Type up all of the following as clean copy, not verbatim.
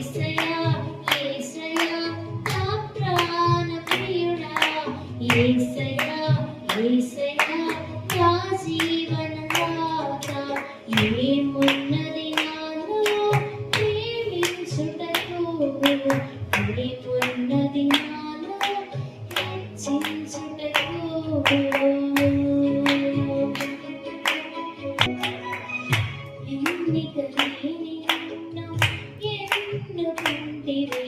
యేసయ్యా యేసయ్యా నా ప్రాణ ప్రియుడా యేసయ్యా యేసయ్యా నా జీవనదాత ఏమున్నది నాలో ప్రేమించుటకు ఏమున్నది నాలో హెచ్చించుటకు ఎన్నిక లేని నన్ను ఎన్నుకుంటివి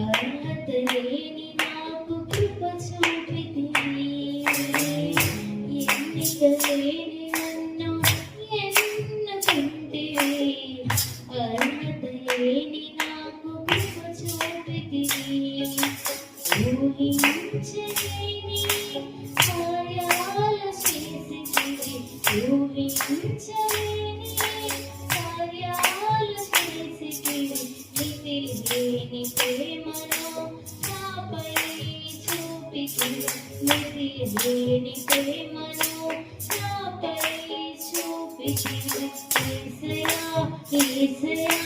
అర్హత లేని నాకు కృప చూపితివి ఎన్నిక లేని నన్ను ఎన్నుకుంటివి అర్హత లేని నాకు కృప చూపితివి ఊహించలేని కార్యాలు చేసితివి ఊహించలేని కార్యాలు చేసితివి మితి లేని ప్రేమను నాపై చూపితివి మితి లేని ప్రేమను నాపై చూపితివి యేసయ్యా యేసయ్యా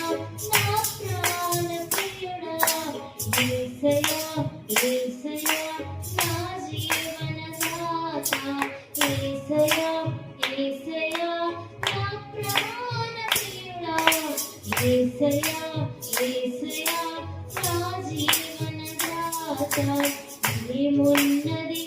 నా ప్రాణ ప్రియుడా యేసయ్యా యేసయ్యా నా జీవనదాత యేసయ్యా యేసయ్యా నా ప్రాణ ప్రియుడా యేసయ్యా యేసయ్యా నా జీవనదాత ఏమున్నది